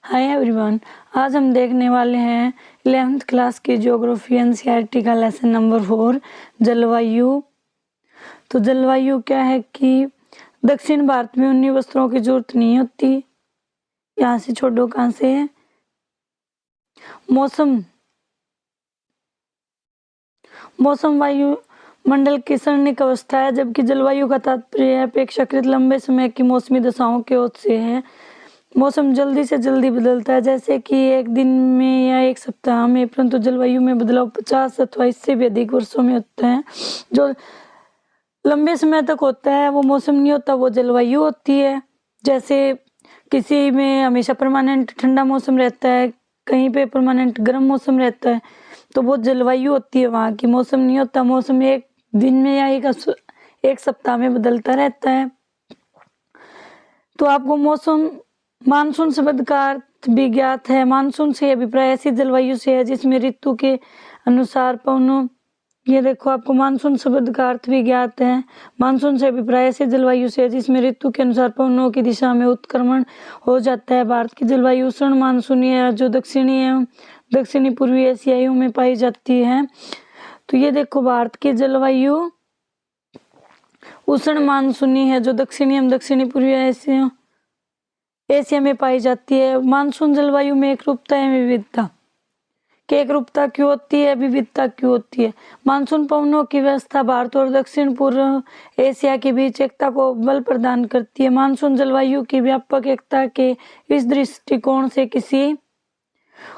Hi everyone. आज हम देखने वाले हैं 11th क्लास की ज्योग्राफी एनसीईआरटी का लेसन नंबर 4 जलवायु। तो जलवायु क्या है कि दक्षिण भारत में उन्हीं वस्त्रों की जरूरत नहीं होती। यहाँ से छोड़ो, कहाँ से है। मौसम वायु मंडल की सरणिक अवस्था है, जबकि जलवायु का तात्पर्य अपेक्षाकृत लंबे समय की मौसमी दशाओं के ओर से है। मौसम जल्दी से जल्दी बदलता है, जैसे कि एक दिन में या एक सप्ताह में, परंतु जलवायु में बदलाव 50 अथवा इससे भी अधिक वर्षों में होता है। जो लंबे समय तक होता है वो मौसम नहीं होता, वो जलवायु होती है। जैसे किसी में हमेशा परमानेंट ठंडा मौसम रहता है, कहीं पे परमानेंट गर्म मौसम रहता है, तो वो जलवायु होती है, वहाँ की मौसम नहीं होता। मौसम एक दिन में या एक सप्ताह में बदलता रहता है। तो आपको मानसून शब्द का अर्थ भी ज्ञात है। मानसून से अभिप्राय ऐसी जलवायु से है जिसमें ऋतु के अनुसार पवनों, ये देखो आपको मानसून शब्द का अर्थ भी ज्ञात है। मानसून से अभिप्राय ऐसी जलवायु से है जिसमें ऋतु के अनुसार पवनों की दिशा में उत्क्रमण हो जाता है। भारत की जलवायु उष्ण मानसूनी है, जो दक्षिणी एवं दक्षिणी पूर्वी एशियाई में पाई जाती है। तो ये देखो भारत की जलवायु उष्ण मानसूनी है, जो दक्षिणी एवं दक्षिणी पूर्वी एशिया में पाई जाती है। मानसून जलवायु में एक रूपता एवं विविधता। कि एक रूपता क्यों होती है, विविधता क्यों होती है। मानसून पवनों की व्यवस्था भारत और दक्षिण पूर्व एशिया के बीच एकता को बल प्रदान करती है। मानसून जलवायु की व्यापक एकता के इस दृष्टिकोण से किसी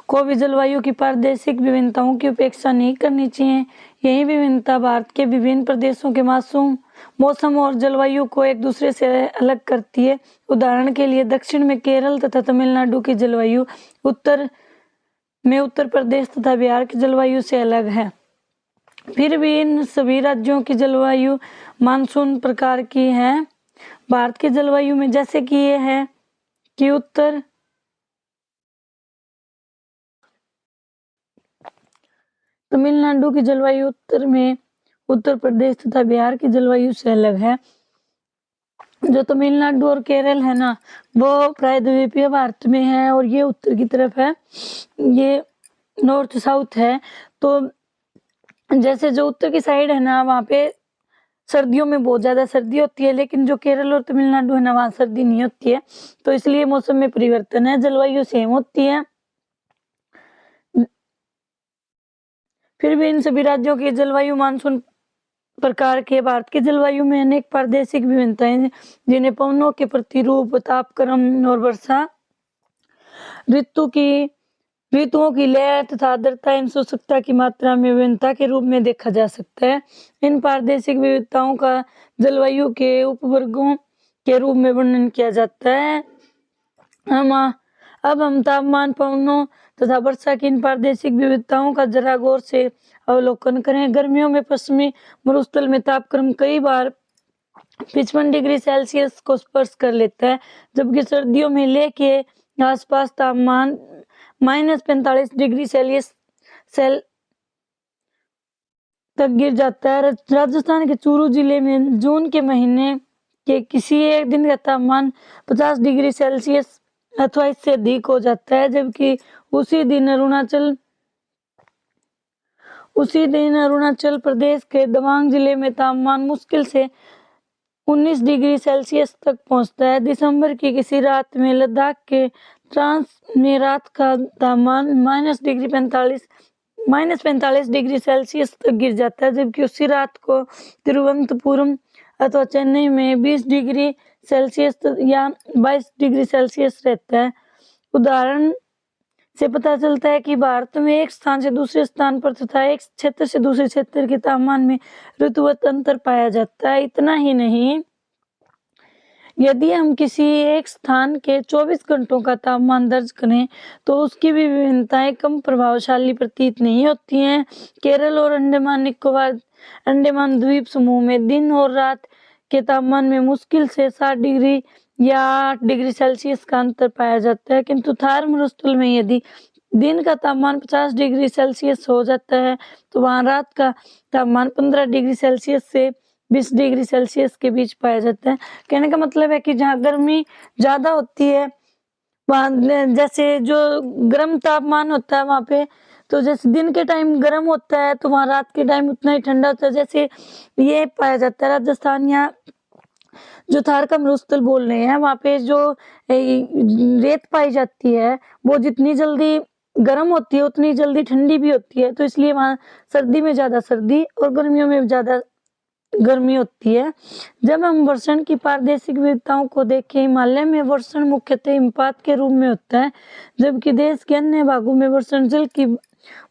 को भी जलवायु की प्रादेशिक विभिन्नताओं की उपेक्षा नहीं करनी चाहिए। यही विभिन्नता भारत के विभिन्न प्रदेशों के मौसम और जलवायु को एक दूसरे से अलग करती है। उदाहरण के लिए दक्षिण में केरल तथा तमिलनाडु की जलवायु उत्तर प्रदेश तथा बिहार की जलवायु से अलग है। फिर भी इन सभी राज्यों की जलवायु मानसून प्रकार की है। भारत की जलवायु में जैसे कि ये है कि तमिलनाडु की जलवायु उत्तर में उत्तर प्रदेश तथा बिहार की जलवायु से अलग है। जो तमिलनाडु और केरल है ना, वो प्रायद्वीपीय भारत में है और ये उत्तर की तरफ है, ये नॉर्थ साउथ है। तो जैसे जो उत्तर की साइड है ना, वहाँ पे सर्दियों में बहुत ज़्यादा सर्दी होती है, लेकिन जो केरल और तमिलनाडु है ना, वहाँ सर्दी नहीं होती है। तो इसलिए मौसम में परिवर्तन है, जलवायु सेम होती है। फिर भी इन सभी राज्यों की जलवायु मानसून प्रकार के। भारत की जलवायु में अनेक प्रादेशिक विभिन्नताएं, जिन्हें पवनों के प्रतिरूप, तापक्रम और वर्षा ऋतुओं की लय तथा आर्द्रता एवं शुष्कता की मात्रा में विभिन्नता के रूप में देखा जा सकता है। इन प्रादेशिक विविधताओं का जलवायु के उपवर्गों के रूप में वर्णन किया जाता है। अब हम तापमान, पवनों तथा वर्षा की इन प्रादेशिक विविधताओं का जरा गौर से अवलोकन करें। गर्मियों में पश्चिमी मरुस्थल में तापक्रम कई बार 55 डिग्री सेल्सियस को स्पर्श कर लेता है, जबकि सर्दियों में लेह के आसपास तापमान -45 डिग्री सेल्सियस तक गिर जाता है। राजस्थान के चूरू जिले में जून के महीने के किसी एक दिन का तापमान 50 डिग्री सेल्सियस अथवा इससे अधिक हो जाता है, जबकि उसी दिन अरुणाचल प्रदेश के तवांग जिले में तापमान मुश्किल से 19 डिग्री सेल्सियस तक पहुंचता है। दिसंबर की किसी रात में लद्दाख के ट्रांस में रात का तापमान -45 डिग्री सेल्सियस तक गिर जाता है, जबकि उसी रात को तिरुवनंतपुरम अथवा चेन्नई में 20 डिग्री सेल्सियस या 22 डिग्री सेल्सियस रहता है। उदाहरण से पता चलता है कि भारत में एक स्थान से दूसरे स्थान पर तथा एक क्षेत्र से दूसरे क्षेत्र के तापमान में ऋतुगत अंतर पाया जाता है। इतना ही नहीं, यदि हम किसी एक स्थान के 24 घंटों का तापमान दर्ज करें तो उसकी भी विभिन्नताएं कम प्रभावशाली प्रतीत नहीं होती हैं। केरल और अंडमान द्वीप समूह में दिन और रात के तापमान में मुश्किल से 60 डिग्री या 8 डिग्री सेल्सियस का अंतर पाया जाता है, किंतु थार मरुस्थल में यदि दिन का तापमान 50 डिग्री सेल्सियस हो जाता है तो वहाँ रात का तापमान 15 डिग्री सेल्सियस से 20 डिग्री सेल्सियस के बीच पाया जाता है। कहने का मतलब है कि जहाँ गर्मी ज़्यादा होती है वहाँ जैसे जो गर्म तापमान होता है वहाँ पे, तो जैसे दिन के टाइम गर्म होता है तो वहाँ रात के टाइम उतना ही ठंडा होता है। जैसे ये पाया जाता है राजस्थान या जो थार का मरुस्थल बोल रहे हैं, वहाँ पे जो रेत पाई जाती है वो जितनी जल्दी गर्म होती है उतनी जल्दी ठंडी भी होती है, तो इसलिए वहाँ सर्दी में ज़्यादा सर्दी और गर्मियों में ज़्यादा गर्मी होती है। जब हम वर्षण की पारदेशिक विविधताओं को देखें, हिमालय में वर्षण मुख्यतः हिमपात के रूप में होता है, जबकि देश के अन्य भागों में वर्षण जल की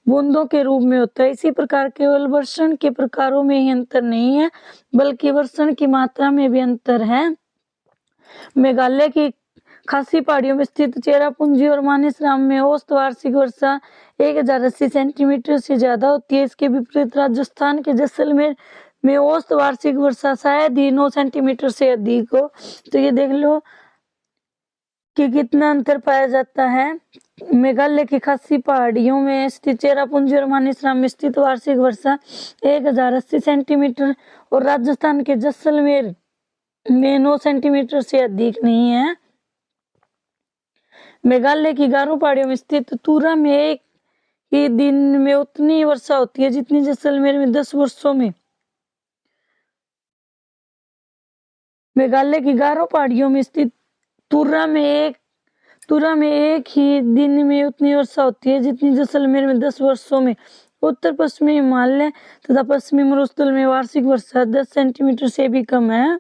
बूंदों के रूप में होता है। इसी प्रकार केवल वर्षण के प्रकारों में ही अंतर नहीं है, बल्कि वर्षण की मात्रा में भी अंतर है। मेघालय की खासी पहाड़ियों में स्थित चेरापूंजी और मानेसराम में औसत वार्षिक वर्षा 1080 सेंटीमीटर से ज्यादा होती है। इसके विपरीत राजस्थान के जैसलमेर में औसत वार्षिक वर्षा शायद ही 9 सेंटीमीटर से अधिक हो। तो ये देख लो कि कितना अंतर पाया जाता है। मेघालय की खासी पहाड़ियों में स्थित चेरापूंजी और मानेसराम में स्थित वार्षिक वर्षा 1080 सेंटीमीटर और राजस्थान के जैसलमेर में 9 सेंटीमीटर से अधिक नहीं है। मेघालय की गारो पहाड़ियों में स्थित तुरा में एक ही दिन में उतनी वर्षा होती है जितनी जैसलमेर में 10 वर्षों में। मेघालय की गारो पहाड़ियों में स्थित तुरा में एक ही दिन में उतनी वर्षा होती है जितनी जैसलमेर में 10 वर्षों में। उत्तर पश्चिमी हिमालय तथा पश्चिमी मरुस्थल में वार्षिक वर्षा 10 सेंटीमीटर से भी कम है,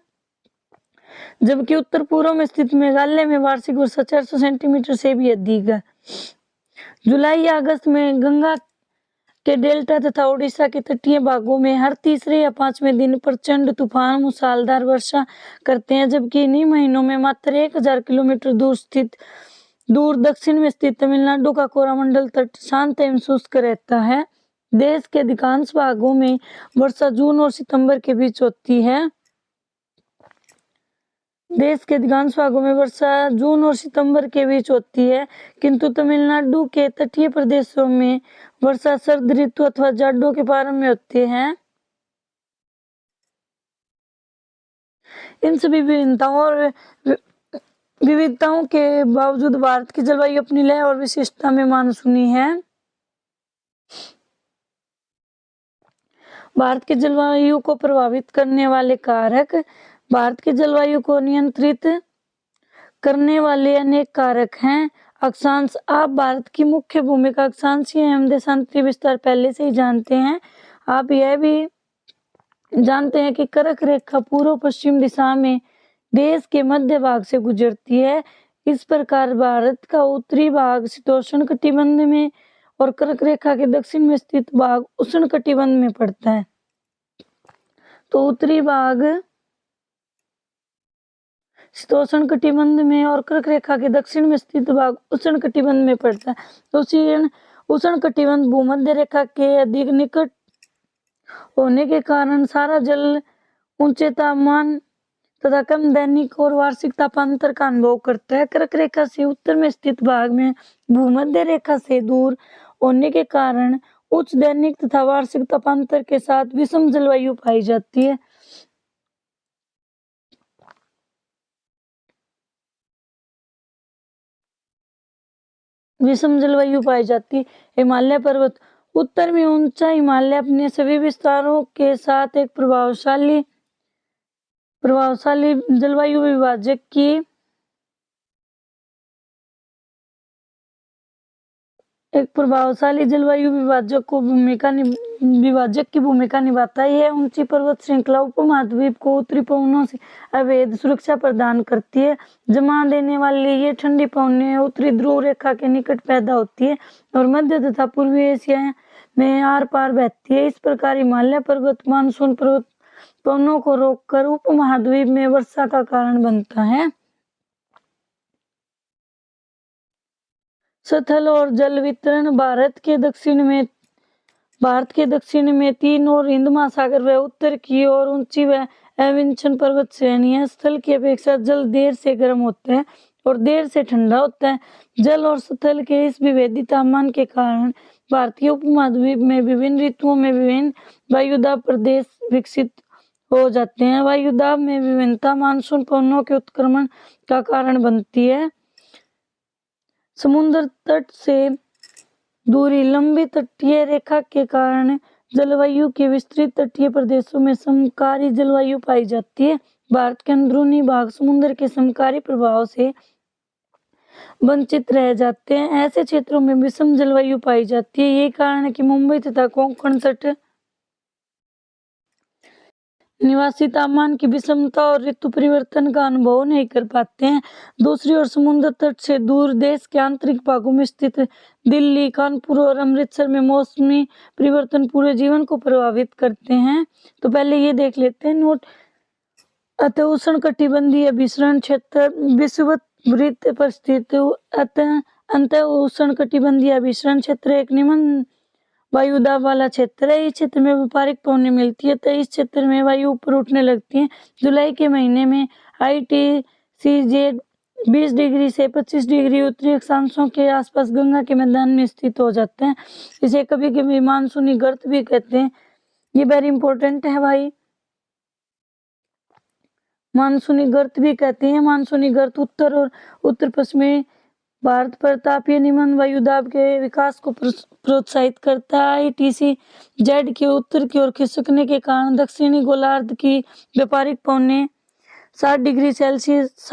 जबकि उत्तर पूर्व में स्थित मेघालय में वार्षिक वर्षा 400 सेंटीमीटर से भी अधिक है। जुलाई या अगस्त में गंगा के डेल्टा तथा ओडिशा के तटीय भागों में हर तीसरे या पांचवें दिन प्रचंड तूफान मूसलाधार वर्षा करते हैं, जबकि इन्हीं महीनों में मात्र 1000 किलोमीटर दूर दक्षिण में स्थित तमिलनाडु का कोरामंडल तट शांत एवं शुष्क रहता है। देश के अधिकांश भागों में वर्षा जून और सितंबर के बीच होती है। देश के अधिकांश भागों में वर्षा जून और सितंबर के बीच होती है, किंतु तमिलनाडु के तटीय प्रदेशों में वर्षा शरद ऋतु अथवा जाड़ों के प्रारंभ में होती है। इन सभी विविधताओं के बावजूद भारत की जलवायु अपनी लय और विशिष्टता में मानसूनी है। भारत की जलवायु को प्रभावित करने वाले कारक। भारत की जलवायु को नियंत्रित करने वाले अनेक कारक हैं। अक्षांश। आप भारत की मुख्य भूमिका अक्षांशीय एवं देशांतरी विस्तार पहले से ही जानते हैं। आप यह भी जानते हैं कि कर्क रेखा पूर्व पश्चिम दिशा में देश के मध्य भाग से गुजरती है। इस प्रकार भारत का उत्तरी भाग शीतोष्ण कटिबंध में और कर्क रेखा के दक्षिण में स्थित भाग उष्ण कटिबंध में पड़ता है। तो उत्तरी भाग शीतोष्ण कटिबंध में और कर्क रेखा के दक्षिण में स्थित भाग उष्ण कटिबंध में पड़ता है। तो उष्ण कटिबंध भूमध्य रेखा के अधिक निकट होने के कारण सारा जल ऊंचे तापमान तथा कम दैनिक और वार्षिक तापांतर का अनुभव करता है। कर्क रेखा से उत्तर में स्थित भाग में भूमध्य रेखा से दूर होने के कारण उच्च दैनिक तथा वार्षिक तापांतर के साथ विषम जलवायु पाई जाती है। विषम जलवायु पाई जाती है। हिमालय पर्वत। उत्तर में ऊंचा हिमालय अपने सभी विस्तारों के साथ एक प्रभावशाली जलवायु विभाजक की भूमिका निभाता है। यह ऊंची पर्वत श्रृंखला उपमहाद्वीप को उत्तरी पवनों से अवैध सुरक्षा प्रदान करती है। जमा देने वाली ये ठंडी पवनें उत्तरी ध्रुव रेखा के निकट पैदा होती है और मध्य तथा पूर्वी एशिया में आर पार बहती है। इस प्रकार हिमालय पर्वत मानसून पवनों को रोककर उपमहाद्वीप में वर्षा का कारण बनता है। स्थल और जल वितरण। भारत के दक्षिण में 3 और हिंद महासागर व उत्तर की ओर ऊंची व अविंछन पर्वत श्रेणियां। स्थल की अपेक्षा जल देर से गर्म होता है और देर से ठंडा होता है। जल और स्थल के इस विभेदी तापमान के कारण भारतीय उपमहाद्वीप में विभिन्न ऋतुओं में विभिन्न वायुदाब प्रदेश विकसित हो जाते हैं। वायुदाब में विभिन्नता मानसून पवनों के उत्क्रमण का कारण बनती है। समुद्र तट से दूरी लंबी तटीय रेखा के कारण जलवायु के विस्तृत तटीय प्रदेशों में समकारी जलवायु पाई जाती है। भारत के अंदरूनी भाग समुद्र के समकारी प्रभाव से वंचित रह जाते हैं। ऐसे क्षेत्रों में विषम जलवायु पाई जाती है। यही कारण है कि मुंबई तथा कोंकण तट निवासी तापमान की विषमता और ऋतु परिवर्तन का अनुभव नहीं कर पाते हैं। दूसरी ओर समुद्र तट से दूर देश के आंतरिक भागों में स्थित दिल्ली, कानपुर और अमृतसर में मौसमी परिवर्तन पूरे जीवन को प्रभावित करते हैं। तो पहले ये देख लेते हैं नोट। अतः उष्णकटिबंधीय विसरण क्षेत्र विषुववृत्त पर स्थित अंत उष्णकटिबंधीय विसरण क्षेत्र एक निम्न वायुदाब वाला क्षेत्र है। इस क्षेत्र में व्यापारिक पवनें मिलती है, तो इस क्षेत्र में वायु ऊपर उठने लगती है। जुलाई के महीने में ITCZ 20 डिग्री से 25 डिग्री उत्तरी अक्षांशों के आसपास गंगा के मैदान में स्थित हो जाते हैं। इसे कभी कभी मानसूनी गर्त भी कहते हैं। ये वेरी इंपॉर्टेंट है भाई, मानसूनी गर्त भी कहते हैं। मानसूनी गर्त उत्तर और उत्तर पश्चिमी भारत पर तापीय निम्न वायुदाब के विकास को प्रोत्साहित करता है। ITCZ के उत्तर की ओर खिसकने के कारण दक्षिणी गोलार्ध की व्यापारिक पवनें 60 डिग्री सेल्सियस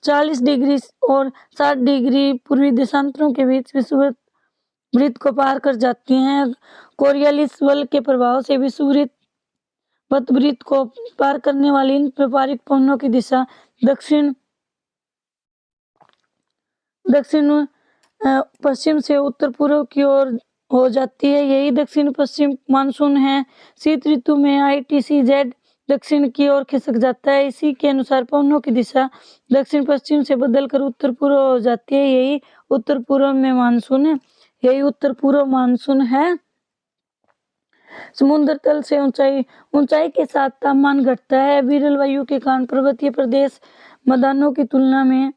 40 डिग्री और 60 डिग्री पूर्वी देशांतरों के बीच विषुववृत्त को पार कर जाती हैं। कोरियालिस बल के प्रभाव से विषुववृत्त को पार करने वाली इन व्यापारिक पवनों की दिशा दक्षिण पश्चिम से उत्तर पूर्व की ओर हो जाती है। यही दक्षिण पश्चिम मानसून है। शीत ऋतु में ITCZ दक्षिण की ओर खिसक जाता है। इसी के अनुसार पवनों की दिशा दक्षिण पश्चिम से बदलकर उत्तर पूर्व हो जाती है। यही उत्तर पूर्व में मानसून है। यही उत्तर पूर्व मानसून है। समुद्र तल से ऊंचाई के साथ तापमान घटता है। विरल वायु के कारण पर्वतीय प्रदेश मैदानों की तुलना में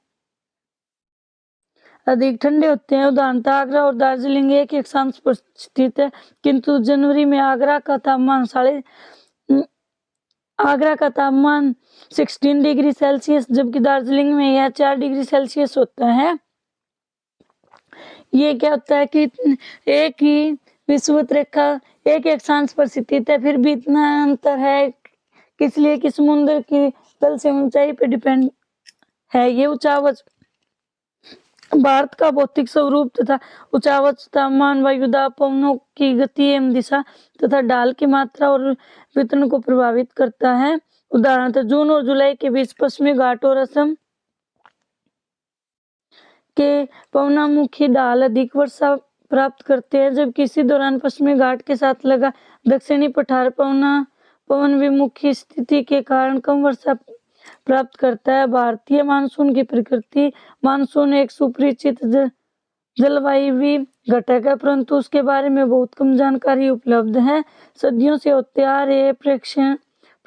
अधिक ठंडे होते हैं। उदाहरणतः आगरा और दार्जिलिंग एक अक्षांश पर स्थित है, किंतु जनवरी में आगरा का तापमान 16 डिग्री सेल्सियस जबकि दार्जिलिंग में यह 4 डिग्री सेल्सियस होता है। ये क्या होता है कि एक ही विषुवत रेखा एक अक्षांश पर स्थित है, फिर भी इतना अंतर है इसलिए कि समुद्र की तल से ऊंचाई पर डिपेंड है। ये उच्चावच भारत का भौतिक स्वरूप तथा उच्चावच तापमान, वायुदाब, पवनों की गति एवं दिशा तथा ढाल की मात्रा और वितरण को प्रभावित करता है। उदाहरणतः जून और जुलाई के बीच पश्चिमी घाट और असम के पवनामुखी ढाल अधिक वर्षा प्राप्त करते हैं, जबकि इसी दौरान पश्चिमी घाट के साथ लगा दक्षिणी पठार पवन विमुखी स्थिति के कारण कम वर्षा प्राप्त करता है। भारतीय मानसून की प्रकृति। मानसून एक सुपरिचित जलवायु घटक है, परंतु उसके बारे में बहुत कम जानकारी उपलब्ध है। सदियों से होते आ रहे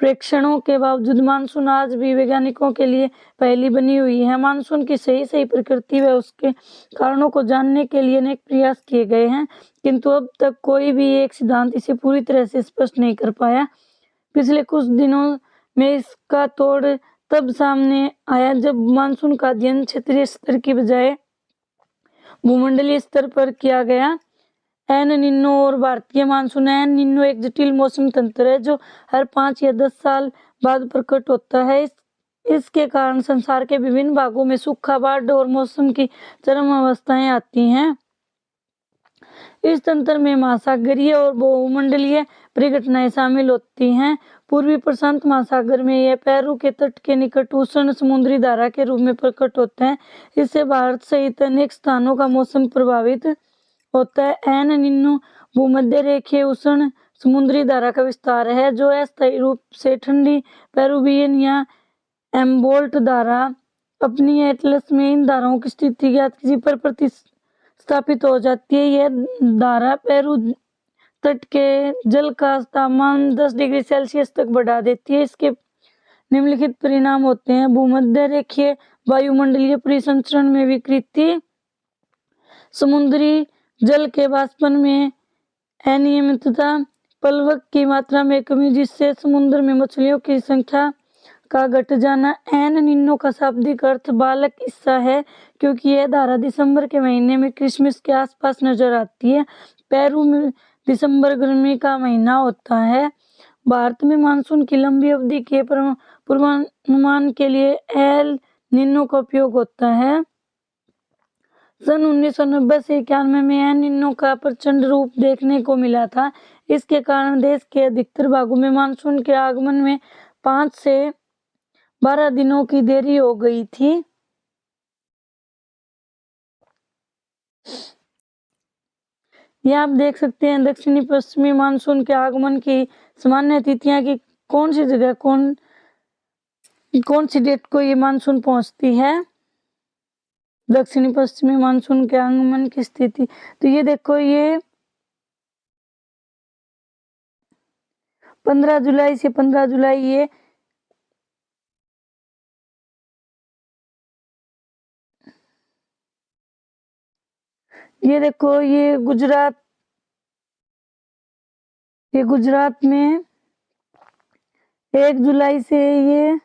प्रेक्षणों के बावजूद मानसून आज भी वैज्ञानिकों के लिए पहेली बनी हुई है। मानसून की सही प्रकृति व उसके कारणों को जानने के लिए अनेक प्रयास किए गए हैं, किंतु अब तक कोई भी एक सिद्धांत इसे पूरी तरह से स्पष्ट नहीं कर पाया। पिछले कुछ दिनों में इसका तोड़ तब सामने आया जब मानसून का अध्ययन क्षेत्रीय स्तर की बजाय भूमंडलीय स्तर पर किया गया। एल निनो और भारतीय मानसून। एल निनो एक जटिल मौसम तंत्र है जो हर 5 या 10 साल बाद प्रकट होता है। इसके कारण संसार के विभिन्न भागों में सूखा, बाढ़ और मौसम की चरम अवस्थाएं आती हैं। इस तंत्र में महासागरीय और भूमंडलीय परिघटनाएं शामिल होती हैं। पूर्वी प्रशांत महासागर में यह पेरू के तट के निकट उष्ण समुद्री धारा के रूप में प्रकट होते हैं। इससे भारत सहित अनेक स्थानों का मौसम प्रभावित होता है। एल निनो भूमध्य रेखीय उष्ण समुद्री धारा का विस्तार है जो अस्थायी रूप से ठंडी पेरुवियन या एम्बोल्ट धारा अपनी एटलस में इन धाराओं की स्थिति ज्ञात किसी पर प्रतिस्थापित हो जाती है। यह धारा पेरू तट के जल का तापमान 10 डिग्री सेल्सियस तक बढ़ा देती है। इसके निम्नलिखित परिणाम होते हैं। भूमध्य रेखीय वायुमंडलीय परिसंचरण में विकृति, समुद्री जल के वाष्पन में अनियमितता, प्लवक की मात्रा में कमी जिससे समुद्र में मछलियों की संख्या का घट जाना। एन निन्नो का शाब्दिक अर्थ बालक हिस्सा है, क्योंकि यह धारा दिसंबर के महीने में क्रिसमस के आसपास नजर आती है। पेरू में दिसंबर गर्मी का महीना होता है। भारत में मानसून की लंबी अवधि के पूर्वानुमान के लिए एल निन्नो का उपयोग होता है। सन 1990 से 91 में एल निन्नो का प्रचंड रूप देखने को मिला था। इसके कारण देश के अधिकतर भागों में मानसून के आगमन में 5 से 12 दिनों की देरी हो गई थी। यह आप देख सकते हैं दक्षिणी पश्चिमी मानसून के आगमन की सामान्य तिथियां की कौन सी जगह कौन सी डेट को ये मानसून पहुंचती है। दक्षिणी पश्चिमी मानसून के आगमन की स्थिति, तो ये देखो, ये 15 जुलाई से 15 जुलाई ये देखो, ये गुजरात में 1 जुलाई से, ये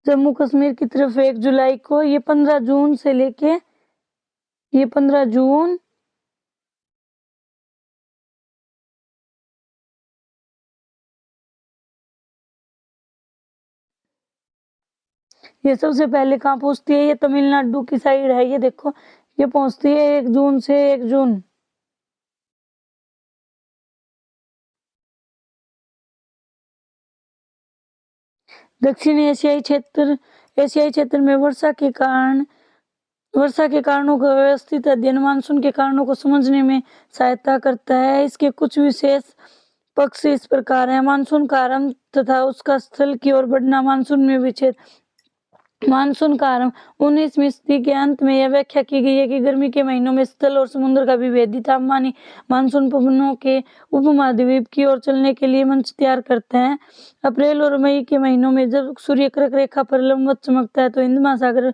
जम्मू कश्मीर की तरफ 1 जुलाई को, ये 15 जून से लेके ये 15 जून, ये सबसे पहले कहाँ पहुंचती है, ये तमिलनाडु की साइड है। ये देखो, ये पहुंचती है 1 जून से 1 जून। दक्षिण एशियाई क्षेत्र में वर्षा के कारणों का व्यवस्थित अध्ययन मानसून के कारणों को समझने में सहायता करता है। इसके कुछ विशेष पक्ष इस प्रकार है। मानसून का आरंभ तथा उसका स्थल की ओर बढ़ना। मानसून में विच्छेद। मानसून का आरंभ 19वीं सदी के अंत में यह व्याख्या की गई है कि गर्मी के महीनों में स्थल और समुद्र का विभेदी तापमान मानसून पवनों के उपमहाद्वीप की ओर चलने के लिए मंच तैयार करते हैं। अप्रैल और मई के महीनों में जब सूर्य कर्क रेखा पर लंबवत चमकता है तो हिंद महासागर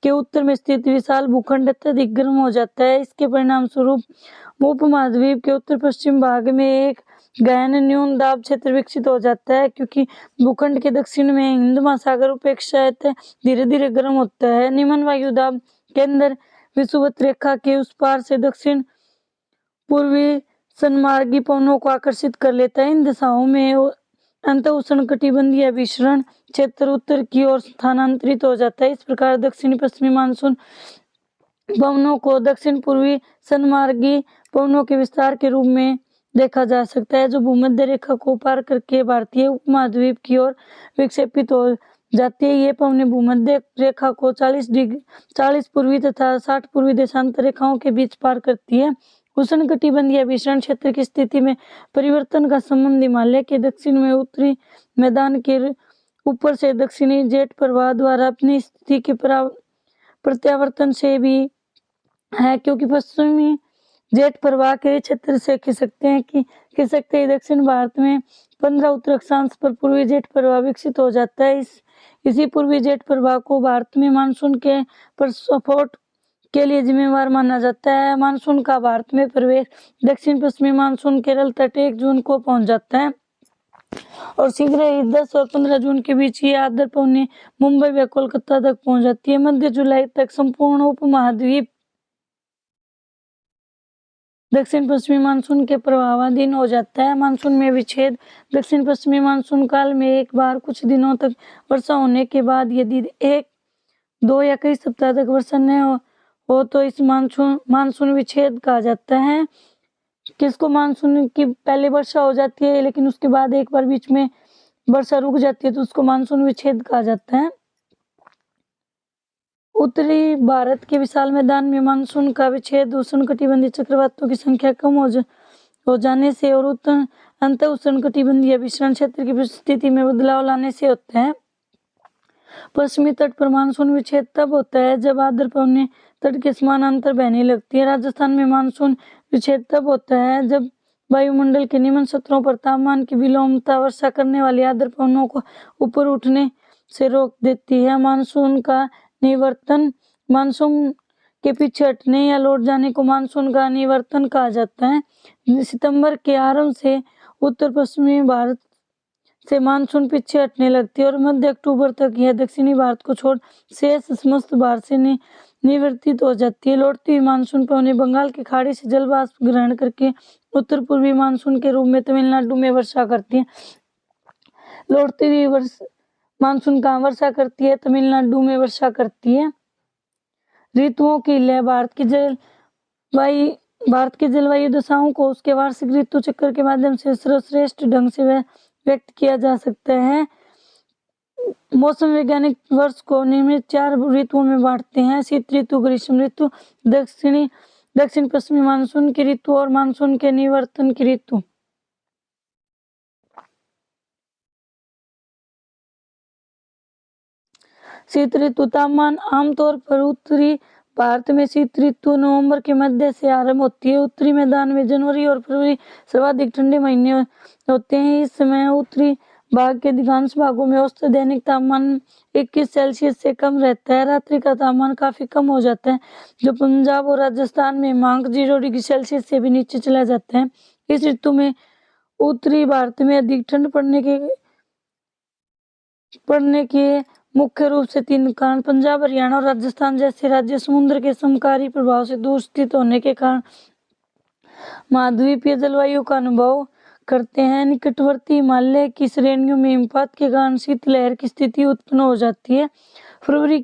के उत्तर में स्थित विशाल भूखंड अत्यधिक गर्म हो जाता है। इसके परिणाम स्वरूप उपमहाद्वीप के उत्तर पश्चिम भाग में एक गहन न्यून दाब क्षेत्र विकसित हो जाता है, क्योंकि भूखंड के दक्षिण में हिंद महासागर अपेक्षाकृत धीरे धीरे गर्म होता है। निम्न वायु दाब केंद्र विषुवत रेखा के उस पार से दक्षिण पूर्वी सन्मार्गी पवनों को आकर्षित कर लेता है। इन दिशाओं में अंत उष्णकटिबंधीय विसरण क्षेत्र उत्तर की ओर स्थानांतरित हो जाता है। इस प्रकार दक्षिणी पश्चिमी मानसून पवनों को दक्षिण पूर्वी सन्मार्गी पवनों के विस्तार के रूप में देखा जा सकता है, जो भूमध्य रेखा को पार करके भारतीय उपमहाद्वीप की ओर विक्षेपित हो जाती है। ये पवनें भूमध्य रेखा को 40 पूर्वी तथा 60 पूर्वी देशांतर रेखाओं के बीच पार करती है। उष्णकटिबंधीय विसरण क्षेत्र की स्थिति में परिवर्तन का संबंध हिमालय के दक्षिण में उत्तरी मैदान के ऊपर से दक्षिणी जेट प्रवाह द्वारा अपनी स्थिति के प्रत्यावर्तन से भी है, क्योंकि पश्चिमी जेट प्रवाह के क्षेत्र से खिसकते ही दक्षिण भारत में 15 उत्तर अक्षांश पर पूर्वी जेट प्रवाह विकसित हो जाता है। इसी पूर्वी जेट प्रवाह को भारत में मानसून के प्रस्फोट के लिए जिम्मेवार माना जाता है। मानसून का भारत में प्रवेश दक्षिण पश्चिमी मानसून केरल तट 1 जून को पहुंच जाता है और शीघ्र ही 10 और 15 जून के बीच ये आर्द्र पवनें मुंबई व कोलकाता तक पहुंच जाती है। मध्य जुलाई तक संपूर्ण उपमहाद्वीप दक्षिण पश्चिमी मानसून के प्रभावाधीन हो जाता है। मानसून में विच्छेद। दक्षिण पश्चिमी मानसून काल में एक बार कुछ दिनों तक वर्षा होने के बाद यदि 1, 2 या कई सप्ताह तक वर्षा न हो तो इस मानसून विच्छेद कहा जाता है। किसको? मानसून की पहले वर्षा हो जाती है लेकिन उसके बाद एक बार बीच में वर्षा रुक जाती है तो उसको मानसून विच्छेद कहा जाता है। उत्तरी भारत के विशाल मैदान में मानसून का विच्छेद उष्णकटिबंधीय चक्रवातों की संख्या कम हो जाने से और अंत उष्णकटिबंधीय विसरण क्षेत्र की स्थिति में बदलाव लाने से होता है। पश्चिमी तट पर मानसून विच्छेद तब होता है जब आर्द्र पवनें तट के समानांतर बहने लगती है। राजस्थान में मानसून विच्छेद तब होता है जब वायुमंडल के निम्न स्तरों पर तापमान की विलोमता वर्षा करने वाली आर्द्र पवनों को ऊपर उठने से रोक देती है। मानसून का निवर्तन। मानसून के पीछे हटने या लौट जाने को मानसून का निवर्तन कहा जाता है। सितंबर के आरंभ से उत्तर पश्चिमी भारत से मानसून पीछे हटने लगती है और मध्य अक्टूबर तक यह दक्षिणी भारत को छोड़ शेष समस्त भारत से निवर्तित हो जाती है। लौटती हुई मानसून पवने बंगाल की खाड़ी से जल वाष्प ग्रहण करके उत्तर पूर्वी मानसून के रूप में तमिलनाडु में वर्षा करती है। लौटती हुई मानसून कहाँ वर्षा करती है? तमिलनाडु में वर्षा करती है। ऋतुओं की लय भारत की जलवायु दशाओं को उसके वार्षिक ऋतु चक्र के माध्यम से सर्वश्रेष्ठ ढंग से व्यक्त किया जा सकता है। मौसम वैज्ञानिक वर्ष को नियमित 4 ऋतुओं में बांटते हैं: शीत ऋतु, ग्रीष्म ऋतु, दक्षिण पश्चिमी मानसून की ऋतु और मानसून के निवर्तन की ऋतु। शीत ऋतु तापमान आमतौर पर उत्तरी भारत में शीत ऋतु नवंबर के मध्य से आरंभ होती है। उत्तरी मैदान में जनवरी और फरवरी सर्वाधिक ठंडे महीने होते हैं। इस समय उत्तरी भाग के अधिकांश भागों में औसत दैनिक तापमान 21 सेल्सियस से कम रहता है। रात्रि का तापमान काफी कम हो जाता है, जो पंजाब और राजस्थान में मांग 0 डिग्री सेल्सियस से भी नीचे चला जाता है। इस ऋतु में उत्तरी भारत में अधिक ठंड पड़ने के मुख्य रूप से 3 कारण: पंजाब, हरियाणा और राजस्थान जैसे राज्य समुद्र के समकारी प्रभाव से दूर स्थित होने के कारण महाद्वीपीय जलवायु का अनुभव करते हैं। निकटवर्ती हिमालय की श्रेणियों में हिमपात के कारण शीतलहर की स्थिति उत्पन्न हो जाती है। फरवरी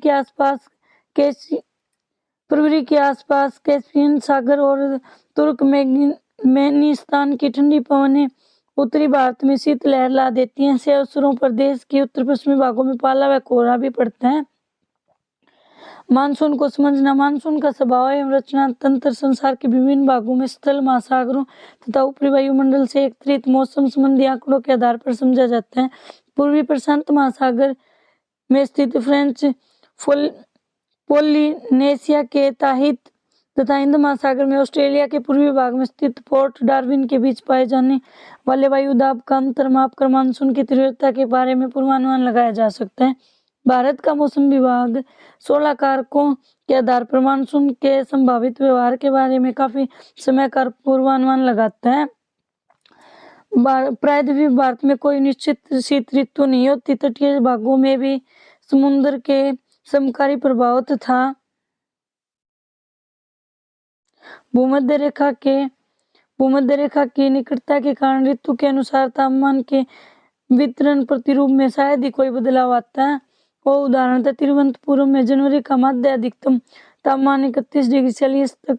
के आसपास कैस्पियन सागर और तुर्कमेनिस्तान की ठंडी पवनें उत्तरी भारत में शीतलहर ला देती हैं। ऐसे अवसरों पर देश के उत्तर पश्चिमी भागों में पाला व कोहरा भी पड़ता है। मानसून को समझना: मानसून का स्वभाव एवं रचना तंत्र संसार के विभिन्न भागों में स्थल, महासागरों तथा ऊपरी वायुमंडल से एकत्रित मौसम संबंधी आंकड़ों के आधार पर समझा जाता है। पूर्वी प्रशांत महासागर में स्थित फ्रेंच पोलिनेशिया के तहत तथा हिंद महासागर में ऑस्ट्रेलिया के पूर्वी भाग में स्थित पोर्ट डार्विन के बीच पाए जाने वाले वायुदाब का अंतर मापकर मानसून की तीव्रता के बारे में पूर्वानुमान लगाया जा सकता है। भारत का मौसम विभाग 16 कारकों के आधार पर मानसून के संभावित व्यवहार के बारे में काफी समय का पूर्वानुमान लगाता है। प्रायद्वीपीय भारत में कोई निश्चित शीत ऋतु नहीं होती। तटीय भागों में भी समुद्र के समकारी प्रभाव तथा भूमध्य रेखा की निकटता के कारण ऋतु के अनुसार तापमान के वितरण प्रतिरूप में शायद ही कोई बदलाव आता है। और उदाहरणतः तिरुवनंतपुरम में जनवरी का मध्य अधिकतम तापमान 31 डिग्री सेल्सियस तक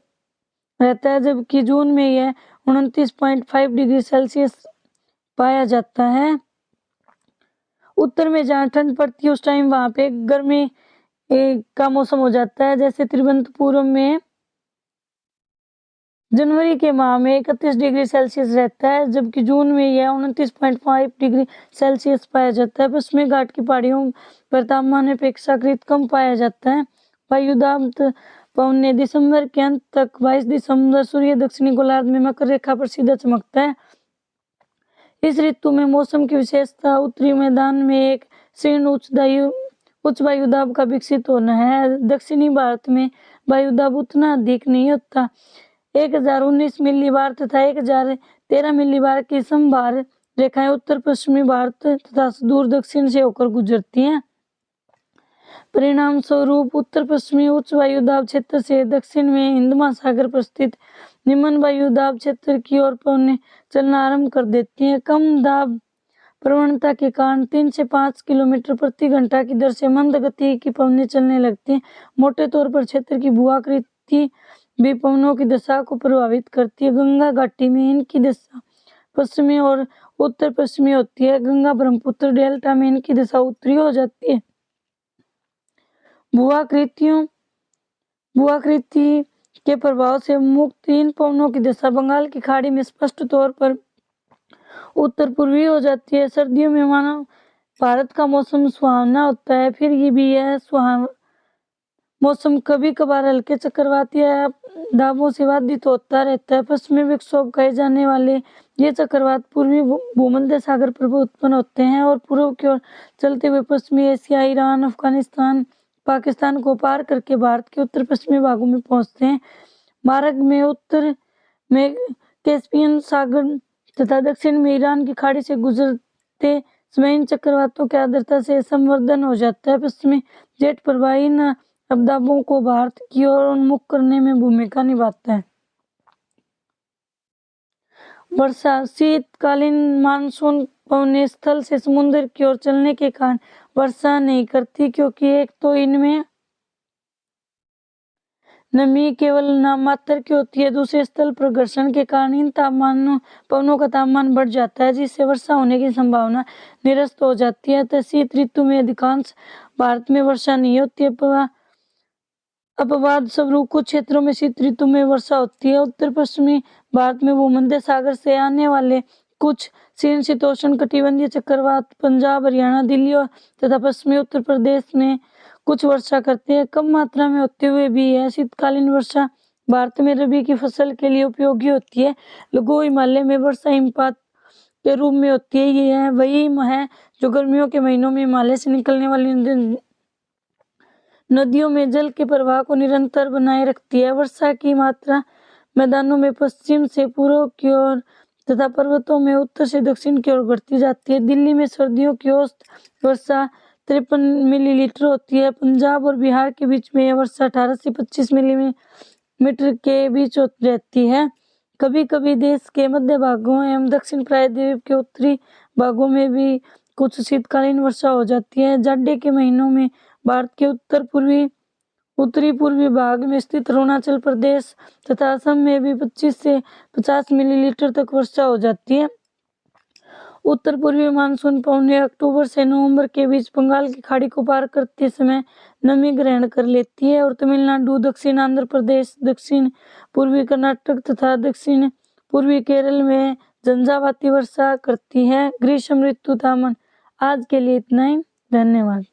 रहता है, जबकि जून में यह 29.5 डिग्री सेल्सियस पाया जाता है। उत्तर में जहाँ ठंड पड़ती है उस टाइम वहाँ पे गर्मी का मौसम हो जाता है। जैसे तिरुवनंतपुरम में जनवरी के माह में 31 डिग्री सेल्सियस रहता है, जबकि जून में यह 29.5 डिग्री सेल्सियस पाया जाता है। पश्चिमी घाट की पहाड़ियों पर तापमान अपेक्षाकृत कम पाया जाता है। वायुदाब पवने दिसंबर के अंत तक 22 दिसंबर सूर्य दक्षिणी गोलार्ध में मकर रेखा पर सीधा चमकता है। इस ऋतु में मौसम की विशेषता उत्तरी मैदान में एक शीर्ण उच्च वायुदाब का विकसित होना है। दक्षिणी भारत में वायुदाब उतना अधिक नहीं होता। 1019 मिलीबार तथा 1013 मिलीबार की समभार रेखाएं उत्तर पश्चिमी भारत तथा सुदूर दक्षिण से होकर गुजरती हैं। परिणाम स्वरूप उत्तर पश्चिमी उच्च वायुदाब क्षेत्र से दक्षिण में हिंद महासागर पर स्थित निम्न वायुदाब क्षेत्र की ओर पवनें चलना आरंभ कर देती हैं। कम दाब प्रवणता के कारण 3 से 5 किलोमीटर प्रति घंटा की दर से मंद गति की पवनें चलने लगती हैं। मोटे तौर पर क्षेत्र की भूआकृति भी पवनों की दशा को प्रभावित करती है। गंगा घाटी में इनकी दशा पश्चिमी और उत्तर पश्चिमी होती है। गंगा ब्रह्मपुत्र डेल्टा में इनकी दशा उत्तरी हो जाती है। भूआकृति के प्रभाव से मुक्त इन पवनों की दशा बंगाल की खाड़ी में स्पष्ट तौर पर उत्तर पूर्वी हो जाती है। सर्दियों में मानव भारत का मौसम सुहावना होता है, फिर ये भी यह मौसम कभी कभार हल्के चक्रवाती या दाबों से बाधित होता रहता है। पश्चिमी विक्षोभ कहे जाने वाले ये चक्रवात पूर्वी भूमध्य सागर पर उत्पन्न होते हैं और पूर्व की ओर चलते हुए पश्चिमी एशिया, ईरान, अफगानिस्तान, पाकिस्तान को पार करके भारत के उत्तर पश्चिमी भागों में पहुंचते हैं। मार्ग में उत्तर में कैस्पियन सागर तथा दक्षिण में ईरान की खाड़ी से गुजरते समय इन चक्रवातों की आर्द्रता से संवर्धन हो जाता है। पश्चिमी जेट प्रवाही इन अवदाबों को भारत की ओर उन्मुख करने में भूमिका निभाता है। वर्षा शीतकालीन मानसून पवनें स्थल से समुद्र की ओर चलने के कारण वर्षा नहीं करती, क्योंकि एक तो इनमें नमी केवल नाममात्र की होती है, दूसरे स्थल पर घर्षण के कारण इन पवनों का तापमान बढ़ जाता है, जिससे वर्षा होने की संभावना निरस्त हो जाती है। तो शीत ऋतु में अधिकांश भारत में वर्षा नहीं होती है। अपवाद स्वरूप कुछ क्षेत्रों में शीत ऋतु में वर्षा होती है। उत्तर पश्चिमी भारत में भूमध्य सागर से आने वाले कुछ शीतोष्ण कटिबंधीय चक्रवात पंजाब, हरियाणा, दिल्ली और तथा पश्चिमी उत्तर प्रदेश में कुछ वर्षा करते हैं। कम मात्रा में होते हुए भी यह शीतकालीन वर्षा भारत में रबी की फसल के लिए उपयोगी होती है। लघु हिमालय में वर्षा हिमपात के रूप में होती है। यह वही है जो गर्मियों के महीनों में हिमालय से निकलने वाली नदियों में जल के प्रवाह को निरंतर बनाए रखती है। वर्षा की मात्रा मैदानों में पश्चिम से पूर्व की ओर तथा पर्वतों में उत्तर से दक्षिण की ओर बढ़ती जाती है। दिल्ली में सर्दियों की औसत वर्षा 53 मिलीमीटर होती है। पंजाब और बिहार के बीच में यह वर्षा 18 से 25 मिलीमीटर के बीच रहती है। कभी कभी देश के मध्य भागों एवं दक्षिण प्रायद्वीप के उत्तरी भागों में भी कुछ शीतकालीन वर्षा हो जाती है। जाड़े के महीनों में भारत के उत्तरी पूर्वी भाग में स्थित अरुणाचल प्रदेश तथा असम में भी 25 से 50 मिलीमीटर तक वर्षा हो जाती है। उत्तर पूर्वी मानसून पवनें अक्टूबर से नवंबर के बीच बंगाल की खाड़ी को पार करते समय नमी ग्रहण कर लेती है और तमिलनाडु, दक्षिण आंध्र प्रदेश, दक्षिण पूर्वी कर्नाटक तथा दक्षिण पूर्वी केरल में झंझावाती वर्षा करती है। ग्रीष्म ऋतु तापमान आज के लिए इतना ही। धन्यवाद।